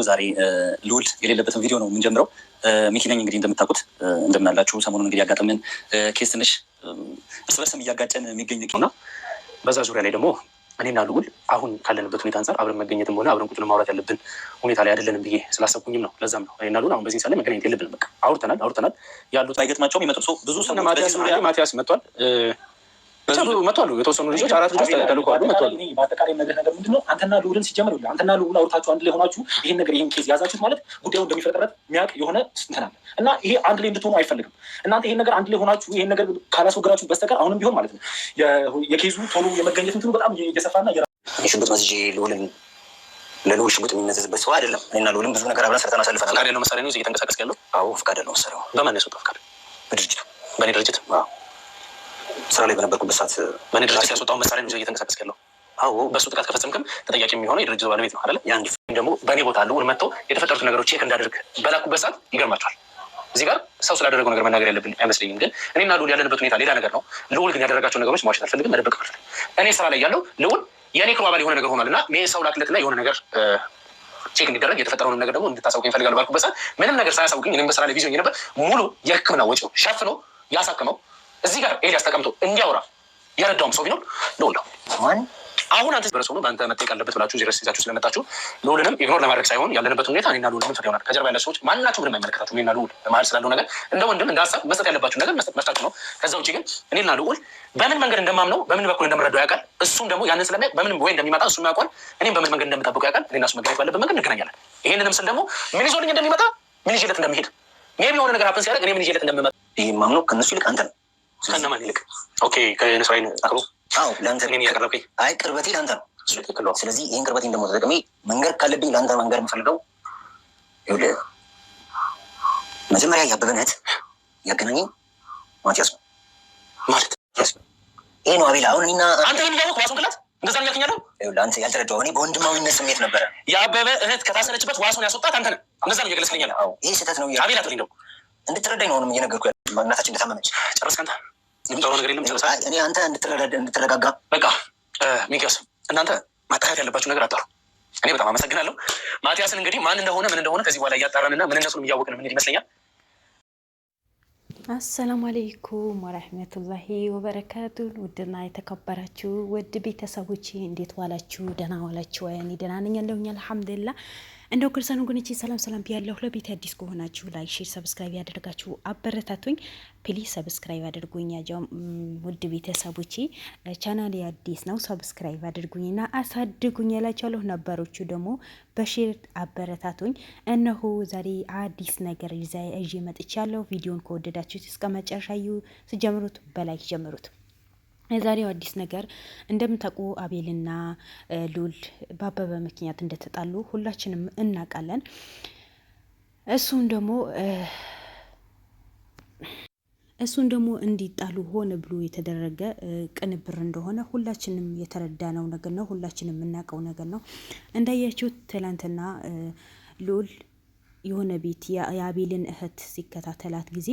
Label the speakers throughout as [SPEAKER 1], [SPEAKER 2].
[SPEAKER 1] ዛሬ ልዑል የሌለበትን ቪዲዮ ነው የምንጀምረው። ሚኪ ነኝ እንግዲህ እንደምታውቁት እንደምናላችሁ። ሰሞኑን እንግዲህ ያጋጠምን ኬስ ትንሽ እርስ በርስም እያጋጨን የሚገኝ ነው። በዛ ዙሪያ ላይ ደግሞ እኔና ልዑል አሁን ካለንበት ሁኔታ አንጻር አብረን መገኘትም ሆነ አብረን ቁጭ ማውራት ያለብን ሁኔታ ላይ አይደለንም ብዬ ስላሰብኩኝም ነው። ለዛም ነው እኔና ልዑል አሁን በዚህ ሳለ መገናኘት የለብንም። በቃ አውርተናል ያሉት አይገጥማቸውም ይመጡ ሰው ብዙ ሰው ማቲያስ መጥቷል መጥቷል። የተወሰኑ ልጆች 4 ልጆች ተልከዋል መጥቷል።
[SPEAKER 2] በአጠቃላይ ነገር ምንድነው አንተና ልዑልን ሲጀምር ይኸውልህ አንተና ልዑል አውርታችሁ አንድ ላይ ሆናችሁ ይሄን ኬዝ ያዛችሁት ማለት ጉዳዩ እንደሚፈጠረት የሚያውቅ የሆነ እንትን አለ እና ይሄ አንድ ላይ እንድትሆኑ አይፈልግም። እናንተ ይሄን ነገር አንድ ላይ ሆናችሁ ይሄን ነገር ካላስወገዳችሁ በስተቀር አሁንም ቢሆን ማለት ነው የኬዙ ቶሎ የመገኘት እንትኑ በጣም እየሰፋና
[SPEAKER 1] ሽጉጥ መስጄ ልዑልን ለልዑል ሽጉጥ የሚነዘዝበት ሰው አይደለም። እኔና ልዑልን ብዙ ነገር አብረን ሰርተን አሳልፈናል። ፍቃድ ያለው መሳሪያ ነው እየተንቀሳቀስ ያለው። አዎ ፍቃድ ያለው መሳሪያ። በማን ያስወጣው ፍቃድ? በድርጅቱ። በእኔ ድርጅት ስራ ላይ በነበርኩበት ሰዓት በእኔ ድርጅት ያስወጣው መሳሪያ ነው እየተንቀሳቀስ ያለው። አዎ በእሱ ጥቃት ከፈጸምክም ተጠያቂ የሚሆነው የድርጅቱ ባለቤት ነው አይደል? ያን ደግሞ በእኔ ቦታ ልዑል መጥቶ የተፈጠሩት ነገሮች ቼክ እንዳደርግ በላኩበት ሰዓት ይገርማቸዋል። እዚህ ጋር ሰው ስላደረገው ነገር መናገር ያለብን አይመስለኝም። ግን እኔና ልዑል ያለንበት ሁኔታ ሌላ ነገር ነው። ልዑል ግን ያደረጋቸው ነገሮች ማዋሸት አልፈልግም፣ መደበቅ አልፈልግም። እኔ ስራ ላይ ያለው ልዑል የእኔ ክሩ አባል የሆነ ነገር ሆኗል እና ሰው ላክለትና የሆነ ነገር ቼክ እንዲደረግ የተፈጠረውን ነገር ደግሞ እንድታሳውቀኝ ይፈልጋሉ ባልኩበት ሰዓት ምንም ነገር ሳያሳውቅኝ እኔም በስራ ላይ ቢዚ ሆኜ ነበር። ሙሉ የሕክምና ወጪው ሸፍኖ ያሳክመው እዚህ ጋር ኤልያስ ተቀምጦ እንዲያወራ የረዳውም ሰው ቢኖር ልዑል ነው። አሁን አንተ በረሰው ነው በአንተ መጠየቅ አለበት ብላችሁ ዜረስ ይዛችሁ ስለመጣችሁ ልዑልንም ኢግኖር ለማድረግ ሳይሆን ያለንበት ሁኔታ እኔና ልዑል ምን ይሆናል። ከጀርባ ያለ ሰዎች ማናችሁ ምንም አይመለከታችሁ። እኔና ልዑል በመሀል ስላለው ነገር እንደ ወንድም እንደ ሀሳብ መስጠት ያለባችሁ ነገር መስጠታችሁ ነው። ከዛ ውጭ ግን እኔና ልዑል በምን መንገድ እንደማምነው በምን በኩል እንደምረዳው ያውቃል። እሱም ደግሞ ያንን ስለሚያውቅ በምን ወይ እንደሚመጣ እሱም ያውቃል። እኔም በምን መንገድ እንደምጠብቀው ያውቃል። እኔና እሱ መገናኘት ባለበት መንገድ እንገናኛለን። ይሄንንም ስል ደግሞ ምን ይዞልኝ እንደሚመጣ ምን ይዤለት እንደሚሄድ ሜቢ የሆነ ነገር ሀፕን ሲያደርግ እኔ ምን ይዤለት እንደምመጣ ይሄ ማምነው ከእነሱ ይልቅ አንተ ነው። ከነማን ይልቅ? ኦኬ ከነስራይን አቅሩ ለአንተ ምን ያቀረብከኝ? አይ ቅርበቴ ለአንተ ነው። ስለዚህ ይህን ቅርበቴን ደግሞ ተጠቅሜ መንገድ ካለብኝ ለአንተ መንገድ የምፈልገው ይኸውልህ፣ መጀመሪያ ያበበን እህት ያገናኘኝ ማቲያስ ነው ማለት ይሄ ነው። አቤላ አሁን እኔና አንተ ይህን እያወቅህ ዋሱን ክላት እንደዛ ነው ያልከኛለው። ይኸውልህ አንተ ያልተረዳኸው እኔ በወንድማዊነት ስሜት ነበረ የአበበ እህት ከታሰረችበት ዋሱን ያስወጣት አንተ ነህ። እንደዛ ነው እየገለጽክልኝ ያለው። ይሄ ስህተት ነው አቤላ። ትልኝ ነው እንድትረዳኝ ነው አሁንም እየነገርኩህ ያለው። እናታችን እንደታመመች ጨረስክ አንተ። የምታወራው ነገር የለም ጨርሰሃል። እኔ አንተ እንድትረጋጋ በቃ ሚኪያስ እናንተ ማጣራት ያለባችሁ ነገር አጣሩ። እኔ በጣም አመሰግናለሁ። ማቲያስን እንግዲህ ማን እንደሆነ ምን እንደሆነ ከዚህ በኋላ እያጣራንና ምንነቱንም እያወቅን ምን ይመስለኛል።
[SPEAKER 3] አሰላሙ አለይኩም ወራህመቱላሂ ወበረካቱ። ውድና የተከበራችሁ ውድ ቤተሰቦቼ እንዴት ዋላችሁ? ደህና ዋላችሁ? እኔ ደህና ነኝ ያለሁኝ አልሐምዱሊላህ። እንደው ክርስቲያን ወገኖቼ ሰላም ብያለሁ። ለቤት አዲስ ከሆናችሁ ላይክ፣ ሼር፣ ሰብስክራይብ ያደርጋችሁ አበረታቱኝ። ፕሊዝ ሰብስክራይብ አድርጉኝ። ያው ውድ ቤተሰቦቼ ቻናሌ አዲስ ነው፣ ሰብስክራይብ አድርጉኝና አሳድጉኝ ያላችኋለሁ። ነባሮቹ ደግሞ በሼር አበረታቱኝ። እነሆ ዛሬ አዲስ ነገር ይዤ መጥቻለሁ። ቪዲዮን ከወደዳችሁት እስከ መጨረሻ ስጀምሩት በላይክ ጀምሩት። የዛሬው አዲስ ነገር እንደምታውቁ አቤልና ልዑል በአበበ ምክንያት እንደተጣሉ ሁላችንም እናውቃለን። እሱን ደግሞ እንዲጣሉ ሆነ ብሎ የተደረገ ቅንብር እንደሆነ ሁላችንም የተረዳነው ነገር ነው። ሁላችንም የምናውቀው ነገር ነው። እንዳያችሁት ትላንትና ልዑል የሆነ ቤት የአቤልን እህት ሲከታተላት ጊዜ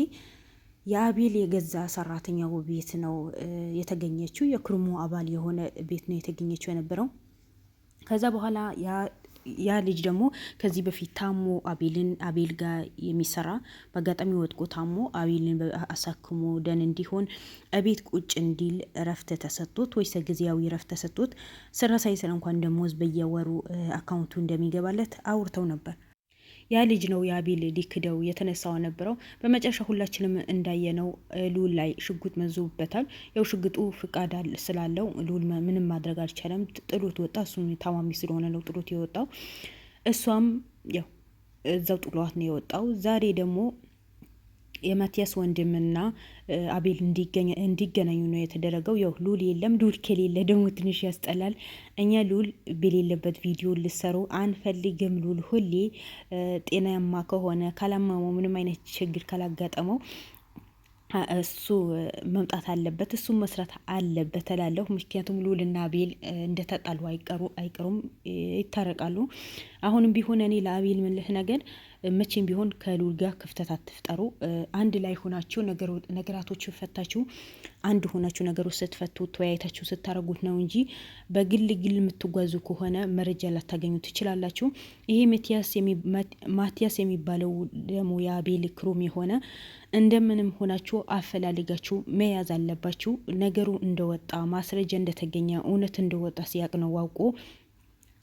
[SPEAKER 3] የአቤል የገዛ ሰራተኛው ቤት ነው የተገኘችው። የክርሙ አባል የሆነ ቤት ነው የተገኘችው የነበረው። ከዛ በኋላ ያ ልጅ ደግሞ ከዚህ በፊት ታሞ አቤል ጋር የሚሰራ በአጋጣሚ ወድቆ ታሞ አቤልን አሳክሞ ደን እንዲሆን እቤት ቁጭ እንዲል እረፍት ተሰጥቶት ወይስ ጊዜያዊ እረፍት ተሰጥቶት ስራ ሳይሰራ እንኳን ደሞዝ በየወሩ አካውንቱ እንደሚገባለት አውርተው ነበር። ያ ልጅ ነው የአቤል ሊክደው የተነሳው ነበረው። በመጨረሻ ሁላችንም እንዳየነው ልዑል ላይ ሽጉጥ መዞበታል። ያው ሽጉጡ ፍቃድ ስላለው ልዑል ምንም ማድረግ አልቻለም። ጥሎት ወጣ። እሱም ታማሚ ስለሆነ ነው ጥሎት የወጣው። እሷም ያው እዛው ጥሏት ነው የወጣው። ዛሬ ደግሞ የማቲያስ ወንድምና አቤል እንዲገናኙ ነው የተደረገው። ያው ልዑል የለም። ልዑል ከሌለ ደግሞ ትንሽ ያስጠላል። እኛ ልዑል በሌለበት ቪዲዮ ልሰሩ አንፈልግም። ልዑል ሁሌ ጤናማ ከሆነ ካላመመው፣ ምንም አይነት ችግር ካላጋጠመው እሱ መምጣት አለበት፣ እሱ መስራት አለበት እላለሁ። ምክንያቱም ልዑልና አቤል እንደተጣሉ አይቀሩም፣ ይታረቃሉ። አሁንም ቢሆን እኔ ለአቤል ምልህ ነገር መቼም ቢሆን ከልዑል ጋር ክፍተት አትፍጠሩ። አንድ ላይ ሆናችሁ ነገራቶችን ፈታችሁ አንድ ሆናችሁ ነገሮች ስትፈቱ ተወያይታችሁ ስታረጉት ነው እንጂ በግል ግል የምትጓዙ ከሆነ መረጃ ላታገኙ ትችላላችሁ። ይሄ ማቲያስ የሚባለው ደግሞ የአቤል ክሩም የሆነ እንደምንም ሆናችሁ አፈላልጋችሁ መያዝ አለባችሁ። ነገሩ እንደወጣ ማስረጃ እንደተገኘ እውነት እንደወጣ ሲያቅ ነው አውቆ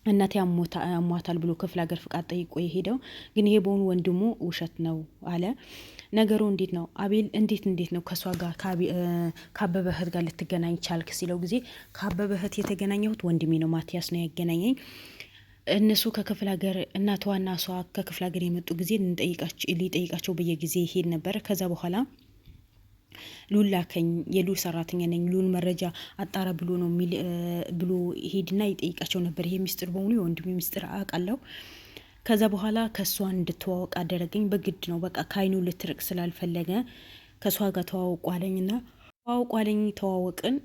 [SPEAKER 3] እናቴ አሟታል ብሎ ክፍለ ሀገር ፍቃድ ጠይቆ የሄደው። ግን ይሄ በሆኑ ወንድሙ ውሸት ነው አለ። ነገሩ እንዴት ነው አቤል እንዴት ነው ከሷ ጋር ከአበበ እህት ጋር ልትገናኝ ቻልክ ሲለው ጊዜ ከአበበ እህት የተገናኘሁት ወንድሜ ነው ማቲያስ ነው ያገናኘኝ። እነሱ ከክፍለ ሀገር እናቷና እሷ ከክፍለ ሀገር የመጡ ጊዜ ሊጠይቃቸው በየጊዜ ይሄድ ነበር። ከዛ በኋላ ሉል ላከኝ፣ የሉል ሰራተኛ ነኝ፣ ሉል መረጃ አጣራ ብሎ ነው ብሎ ሄድና ይጠይቃቸው ነበር። ይሄ ሚስጥር በሙሉ የወንድሜ ሚስጥር አውቃለሁ። ከዛ በኋላ ከሷ እንድትዋወቅ አደረገኝ በግድ ነው። በቃ ከአይኑ ልትርቅ ስላልፈለገ ከሷ ጋር ተዋወቋለኝና ተዋወቅን።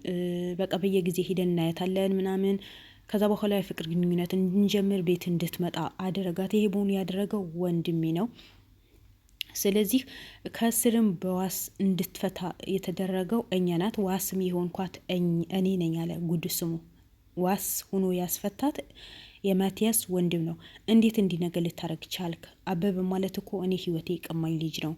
[SPEAKER 3] በቃ በየጊዜ ሄደን እናያታለን ምናምን። ከዛ በኋላ የፍቅር ግንኙነት እንድንጀምር ቤት እንድትመጣ አደረጋት። ይሄ በሙሉ ያደረገው ወንድሜ ነው። ስለዚህ ከስርም በዋስ እንድትፈታ የተደረገው እኛ ናት። ዋስም የሆንኳት እኔ ነኝ አለ ጉድ ስሙ። ዋስ ሆኖ ያስፈታት የማቲያስ ወንድም ነው። እንዴት እንዲህ ነገር ልታረግ ቻልክ? አበበ ማለት እኮ እኔ ህይወቴ ቀማኝ ልጅ ነው።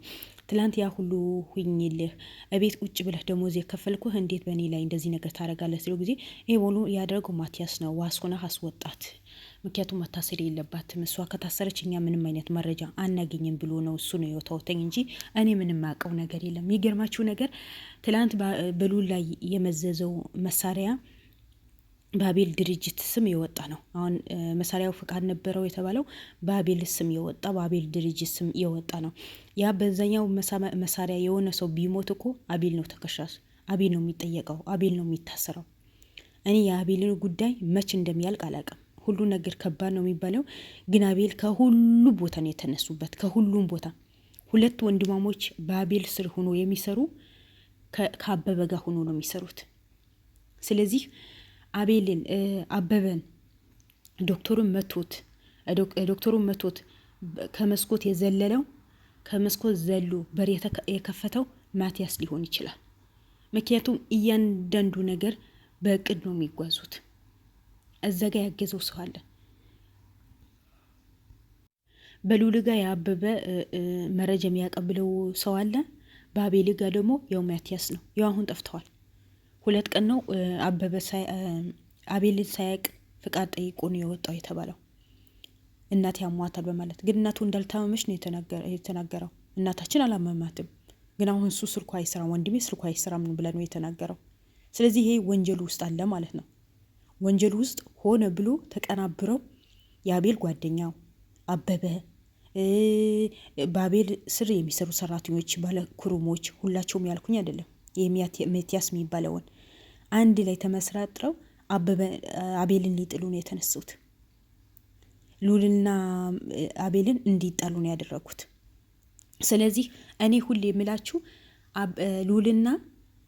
[SPEAKER 3] ትላንት ያ ሁሉ ሁኝልህ እቤት ቁጭ ብለህ ደሞዝ የከፈልኩህ እንዴት በእኔ ላይ እንደዚህ ነገር ታረጋለህ? ሲለው ጊዜ ይሄ ሁሉ ያደረገው ማቲያስ ነው። ዋስ ሆነህ አስወጣት። ምክንያቱም መታሰር የለባትም እሷ ከታሰረች እኛ ምንም አይነት መረጃ አናገኝም ብሎ ነው እሱ ነው የተወተኝ እንጂ እኔ ምንም አውቀው ነገር የለም። የሚገርማችሁ ነገር ትላንት በሉል ላይ የመዘዘው መሳሪያ በአቤል ድርጅት ስም የወጣ ነው። አሁን መሳሪያው ፍቃድ ነበረው የተባለው በአቤል ስም የወጣ በአቤል ድርጅት ስም የወጣ ነው። ያ በዛኛው መሳሪያ የሆነ ሰው ቢሞት እኮ አቤል ነው ተከሳሽ፣ አቤል ነው የሚጠየቀው፣ አቤል ነው የሚታሰረው። እኔ የአቤልን ጉዳይ መች እንደሚያልቅ አላውቅም። ሁሉ ነገር ከባድ ነው የሚባለው፣ ግን አቤል ከሁሉ ቦታ ነው የተነሱበት። ከሁሉም ቦታ ሁለት ወንድማሞች በአቤል ስር ሆኖ የሚሰሩ ከአበበ ጋር ሆኖ ነው የሚሰሩት። ስለዚህ አበበን ዶክተሩን መቶት ከመስኮት የዘለለው ከመስኮት ዘሎ በር የከፈተው ማቲያስ ሊሆን ይችላል። ምክንያቱም እያንዳንዱ ነገር በእቅድ ነው የሚጓዙት። እዛ ጋ ያገዘው ሰው አለ። በሉል ጋ የአበበ መረጃ የሚያቀብለው ሰው አለ። በአቤል ጋ ደግሞ ያው ማቲያስ ነው። ያው አሁን ጠፍተዋል። 2 ቀን ነው አቤልን ሳያቅ ፍቃድ ጠይቆ ነው የወጣው የተባለው። እናቴ ያሟታል በማለት ግን እናቱ እንዳልታመመች ነው የተናገረው። እናታችን አላመማትም፣ ግን አሁን እሱ ስልኩ አይሰራም፣ ወንድሜ ስልኩ አይሰራም ብለ ነው የተናገረው። ስለዚህ ይሄ ወንጀሉ ውስጥ አለ ማለት ነው። ወንጀሉ ውስጥ ሆነ ብሎ ተቀናብረው የአቤል ጓደኛው አበበ፣ በአቤል ስር የሚሰሩ ሰራተኞች፣ ባለ ኩሩሞች ሁላቸውም ያልኩኝ አይደለም ማቲያስ የሚባለውን አንድ ላይ ተመስራጥረው አቤልን ሊጥሉ ነው የተነሱት። ሉልና አቤልን እንዲጣሉ ነው ያደረጉት። ስለዚህ እኔ ሁሌ የምላችሁ ሉልና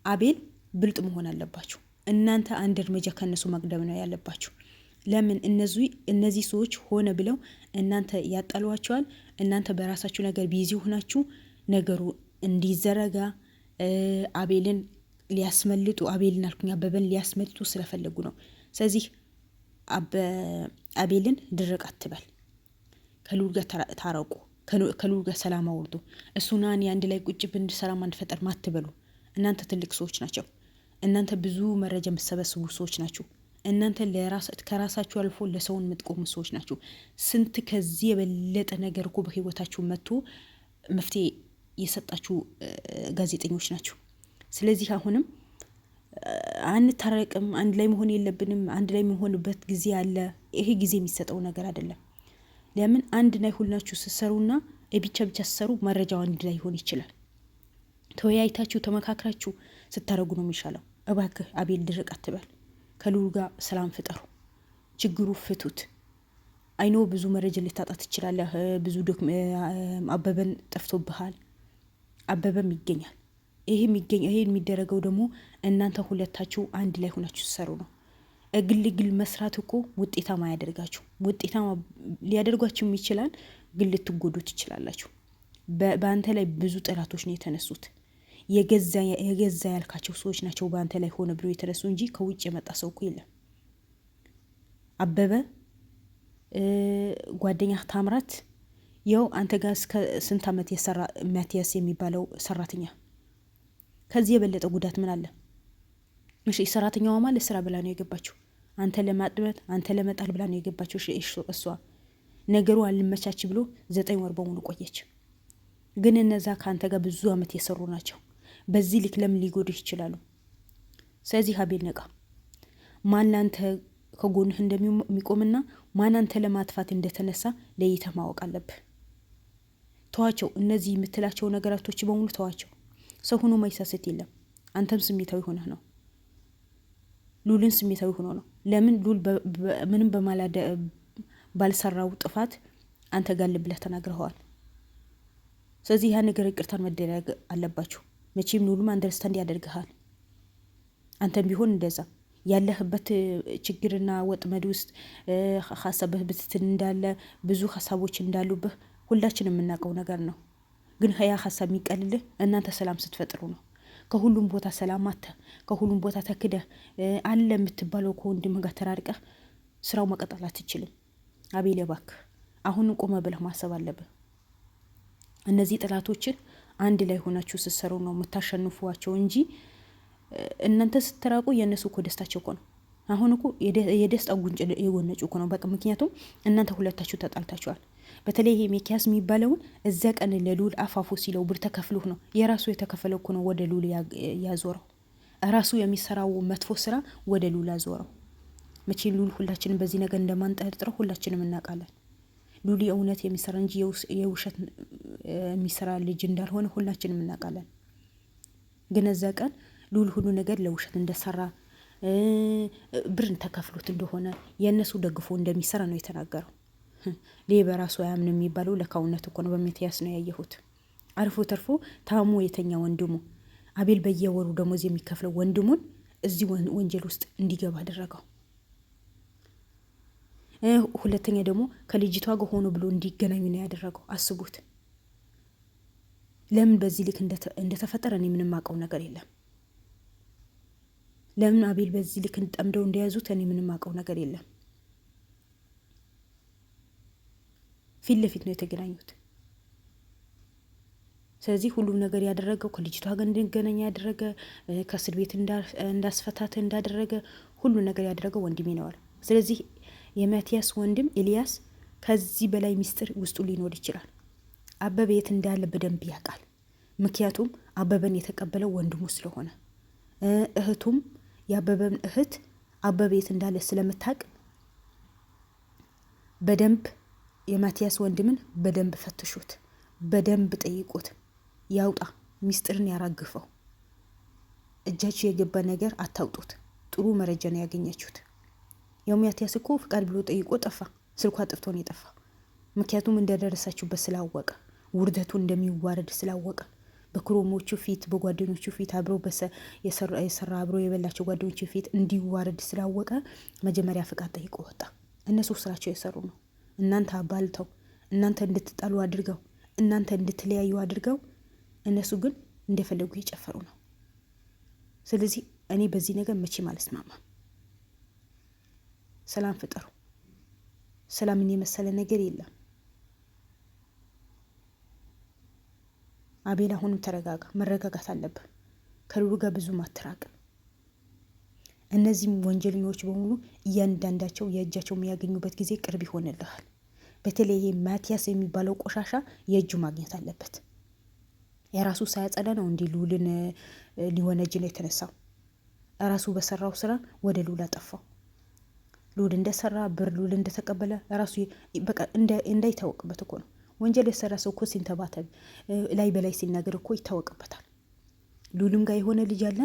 [SPEAKER 3] አቤል ብልጥ መሆን አለባችሁ። እናንተ አንድ እርምጃ ከነሱ መቅደም ነው ያለባችሁ። ለምን እነዚህ ሰዎች ሆነ ብለው እናንተ ያጣሏቸዋል። እናንተ በራሳችሁ ነገር ቢዚ ሆናችሁ ነገሩ እንዲዘረጋ አቤልን ሊያስመልጡ አበበን ሊያስመልጡ ስለፈለጉ ነው። ስለዚህ አቤልን ድርቅ አትበል፣ ከሉል ጋር ታረቁ፣ ከሉል ጋር ሰላም አውርዱ። እሱና እኔ አንድ ላይ ቁጭ ብንሰራ ማንፈጠር ማትበሉ። እናንተ ትልቅ ሰዎች ናቸው። እናንተ ብዙ መረጃ የምትሰበስቡ ሰዎች ናቸው። እናንተ ከራሳችሁ አልፎ ለሰውን የምትቆሙ ሰዎች ናቸው። ስንት ከዚህ የበለጠ ነገር እኮ በህይወታችሁ መጥቶ መፍትሄ የሰጣችሁ ጋዜጠኞች ናቸው። ስለዚህ አሁንም አንታረቅም፣ አንድ ላይ መሆን የለብንም፣ አንድ ላይ የሚሆንበት ጊዜ አለ። ይሄ ጊዜ የሚሰጠው ነገር አይደለም። ለምን አንድ ላይ ሁላችሁ ስትሰሩና ብቻ ስትሰሩ መረጃው አንድ ላይ ሊሆን ይችላል። ተወያይታችሁ ተመካክራችሁ ስታረጉ ነው የሚሻለው። እባክህ አቤል ድርቅ አትበል፣ ከሉል ጋር ሰላም ፍጠሩ፣ ችግሩ ፍቱት። አይኖ ብዙ መረጃ ልታጣ ትችላለህ። ብዙ አበበን ጠፍቶብሃል፣ አበበም ይገኛል። ይሄ የሚደረገው ደግሞ እናንተ ሁለታችሁ አንድ ላይ ሆናችሁ ሰሩ ነው። ግል መስራት እኮ ውጤታማ ያደርጋችሁ። ውጤታማ ሊያደርጓችሁም ይችላል፣ ግን ልትጎዱ ትችላላችሁ። በአንተ ላይ ብዙ ጠላቶች ነው የተነሱት። የገዛ ያልካቸው ሰዎች ናቸው በአንተ ላይ ሆነ ብሎ የተነሱ እንጂ ከውጭ የመጣ ሰው እኮ የለም። አበበ ጓደኛ ታምራት ያው አንተ ጋር እስከ ስንት ዓመት የሰራ ማቲያስ የሚባለው ሰራተኛ ከዚህ የበለጠ ጉዳት ምን አለ? እሺ ሰራተኛዋ ማለት ስራ ብላ ነው የገባችው። አንተ ለማጥበት አንተ ለመጣል ብላ ነው የገባችው። እሷ ነገሩ አልመቻች ብሎ 9 ወር በሙሉ ቆየች። ግን እነዛ ከአንተ ጋር ብዙ ዓመት የሰሩ ናቸው። በዚህ ልክ ለምን ሊጎዱህ ይችላሉ? ስለዚህ አቤል ነቃ። ማን ላንተ ከጎንህ እንደሚቆምና ማን አንተ ለማጥፋት እንደተነሳ ለይተህ ማወቅ አለብህ። ተዋቸው። እነዚህ የምትላቸው ነገራቶች በሙሉ ተዋቸው። ሰው ሆኖ ማይሳሰት የለም። አንተም ስሜታዊ ሆነህ ነው። ሉልን ስሜታዊ ሆኖ ነው። ለምን ሉል ምንም ባልሰራው ጥፋት አንተ ጋር ብለህ ተናግረዋል። ስለዚህ ያ ነገር ይቅርታን መደረግ አለባችሁ። መቼም ሉልም አንደርስታንድ ያደርግሃል። አንተም ቢሆን እንደዛ ያለህበት ችግርና ወጥመድ ውስጥ ሀሳብህ ብትትን እንዳለ ብዙ ሀሳቦች እንዳሉብህ ሁላችንም የምናውቀው ነገር ነው። ግን ያ ሀሳብ የሚቀልልህ እናንተ ሰላም ስትፈጥሩ ነው። ከሁሉም ቦታ ሰላም አጥተህ ከሁሉም ቦታ ተክደህ አለ የምትባለው ከወንድምህ ጋር ተራርቀህ ስራው መቀጠል አትችልም። አቤል እባክህ አሁን ቆመ ብለህ ማሰብ አለብህ። እነዚህ ጥላቶችን አንድ ላይ ሆናችሁ ስትሰሩ ነው የምታሸንፏቸው እንጂ እናንተ ስትራቁ የነሱ እኮ ደስታቸው እኮ ነው። አሁን እኮ የደስታ ጉንጭ የጎነጩ እኮ ነው። በቃ ምክንያቱም እናንተ ሁለታችሁ ተጣልታችኋል። በተለይ ይሄ ሚኪያስ የሚባለውን እዛ ቀን ለሉል አፋፉ ሲለው ብር ተከፍሎህ ነው የራሱ የተከፈለው እኮ ነው ወደ ሉል ያዞረው። ራሱ የሚሰራው መጥፎ ስራ ወደ ሉል ያዞረው። መቼ ሉል ሁላችንም በዚህ ነገር እንደማንጠርጥረው ሁላችንም እናውቃለን። ሉል የእውነት የሚሰራ እንጂ የውሸት የሚሰራ ልጅ እንዳልሆነ ሁላችንም እናውቃለን። ግን እዛ ቀን ሉል ሁሉ ነገር ለውሸት እንደሰራ ብርን ተከፍሎት እንደሆነ የእነሱ ደግፎ እንደሚሰራ ነው የተናገረው። በራሱ አያምን የሚባለው ለካውነት እኮ ነው። በሚኪያስ ነው ያየሁት። አርፎ ተርፎ ታሞ የተኛ ወንድሙ አቤል በየወሩ ደሞዝ የሚከፍለው ወንድሙን እዚህ ወንጀል ውስጥ እንዲገባ አደረገው። ሁለተኛ ደግሞ ከልጅቷ ጋር ሆኖ ብሎ እንዲገናኙ ነው ያደረገው። አስቡት። ለምን በዚህ ልክ እንደተፈጠረ እኔ ምንም አውቀው ነገር የለም። ለምን አቤል በዚህ ልክ ጠምደው እንደያዙት እኔ ምንም አውቀው ነገር የለም። ፊት ለፊት ነው የተገናኙት። ስለዚህ ሁሉም ነገር ያደረገው ከልጅቷ ጋር እንዲገናኝ ያደረገ ከእስር ቤት እንዳስፈታት እንዳደረገ ሁሉ ነገር ያደረገው ወንድሜ ነው አለ። ስለዚህ የማቲያስ ወንድም ኤልያስ ከዚህ በላይ ሚስጥር ውስጡ ሊኖር ይችላል። አበበ የት እንዳለ በደንብ ያውቃል። ምክንያቱም አበበን የተቀበለው ወንድሙ ስለሆነ እህቱም የአበበን እህት አበበ የት እንዳለ ስለምታውቅ በደንብ የማቲያስ ወንድምን በደንብ ፈትሹት፣ በደንብ ጠይቁት፣ ያውጣ፣ ሚስጥርን ያራግፈው። እጃችሁ የገባ ነገር አታውጡት። ጥሩ መረጃ ነው ያገኛችሁት። የማቲያስ እኮ ፍቃድ ብሎ ጠይቆ ጠፋ። ስልኳ ጠፍቶ ነው የጠፋ። ምክንያቱም እንደደረሳችሁበት ስላወቀ፣ ውርደቱ እንደሚዋረድ ስላወቀ፣ በክሮሞቹ ፊት በጓደኞቹ ፊት አብሮ የሰራ አብሮ የበላቸው ጓደኞቹ ፊት እንዲዋረድ ስላወቀ መጀመሪያ ፍቃድ ጠይቆ ወጣ። እነሱ ስራቸው የሰሩ ነው። እናንተ አባልተው እናንተ እንድትጣሉ አድርገው እናንተ እንድትለያዩ አድርገው እነሱ ግን እንደፈለጉ የጨፈሩ ነው። ስለዚህ እኔ በዚህ ነገር መቼም አልስማማም። ሰላም ፍጠሩ። ሰላምን የመሰለ ነገር የለም። አቤል አሁንም ተረጋጋ። መረጋጋት አለብህ። ከሉሉ ጋር ብዙ ማትራቅ። እነዚህም ወንጀለኞች በሙሉ እያንዳንዳቸው የእጃቸው የሚያገኙበት ጊዜ ቅርብ ይሆንልሃል። በተለይ ማቲያስ የሚባለው ቆሻሻ የእጁ ማግኘት አለበት። የራሱ ሳያጸዳ ነው እንዲህ ሉልን ሊወነጅ ነው የተነሳው። ራሱ በሰራው ስራ ወደ ሉል አጠፋው። ሉል እንደሰራ ብር ሉል እንደተቀበለ ራሱ በቃ እንዳይታወቅበት እኮ ነው። ወንጀል የሰራ ሰው እኮ ሲንተባተብ ላይ በላይ ሲናገር እኮ ይታወቅበታል። ሉልም ጋር የሆነ ልጅ አለ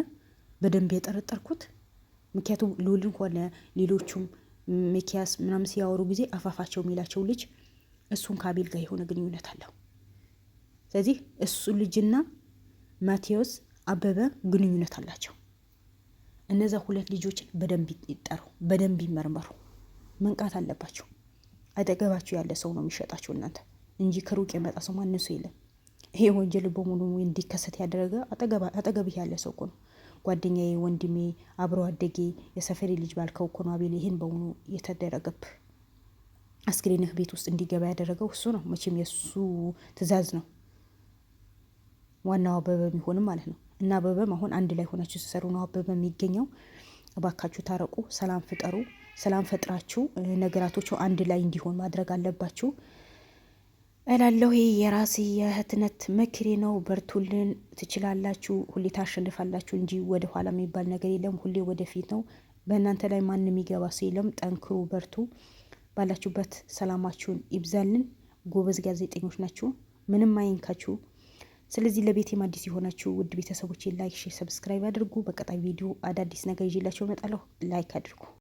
[SPEAKER 3] በደንብ የጠረጠርኩት። ምክንያቱም ሉልን ሆነ ሌሎቹም ሚኪያስ ምናምን ሲያወሩ ጊዜ አፋፋቸው የሚላቸው ልጅ እሱን ከአቤል ጋር የሆነ ግንኙነት አለው። ስለዚህ እሱ ልጅና ማቴዎስ አበበ ግንኙነት አላቸው። እነዛ ሁለት ልጆችን በደንብ ይጠሩ፣ በደንብ ይመርመሩ። መንቃት አለባቸው። አጠገባቸው ያለ ሰው ነው የሚሸጣቸው እናንተ እንጂ ከሩቅ የመጣ ሰው ማንሱ የለም። ይሄ ወንጀል በሙሉ እንዲከሰት ያደረገ አጠገብህ ያለ ሰው እኮ ነው። ጓደኛዬ፣ ወንድሜ፣ አብሮ አደጌ፣ የሰፈሬ ልጅ ባልከው እኮ ነው አቤል ይህን በሙሉ የተደረገብህ። አስክሬንህ ቤት ውስጥ እንዲገባ ያደረገው እሱ ነው። መቼም የእሱ ትዕዛዝ ነው ዋናው አበበ የሚሆንም ማለት ነው። እና አበበም አሁን አንድ ላይ ሆናችሁ ሲሰሩ ነው አበበ የሚገኘው። እባካችሁ ታረቁ፣ ሰላም ፍጠሩ። ሰላም ፈጥራችሁ ነገራቶቹ አንድ ላይ እንዲሆን ማድረግ አለባችሁ እላለሁ። ይሄ የራሴ የእህትነት ምክሬ ነው። በርቱልን፣ ትችላላችሁ፣ ሁሌ ታሸንፋላችሁ እንጂ ወደ ኋላ የሚባል ነገር የለም። ሁሌ ወደፊት ነው። በእናንተ ላይ ማንም የሚገባ ሰው የለም። ጠንክሩ፣ በርቱ። ባላችሁበት ሰላማችሁን ይብዛልን። ጎበዝ ጋዜጠኞች ናችሁ፣ ምንም አይንካችሁ። ስለዚህ ለቤቴም አዲስ የሆናችሁ ውድ ቤተሰቦች ላይክ፣ ሼር፣ ሰብስክራይብ አድርጉ። በቀጣይ ቪዲዮ አዳዲስ ነገር ይዤላችሁ እመጣለሁ። ላይክ አድርጉ።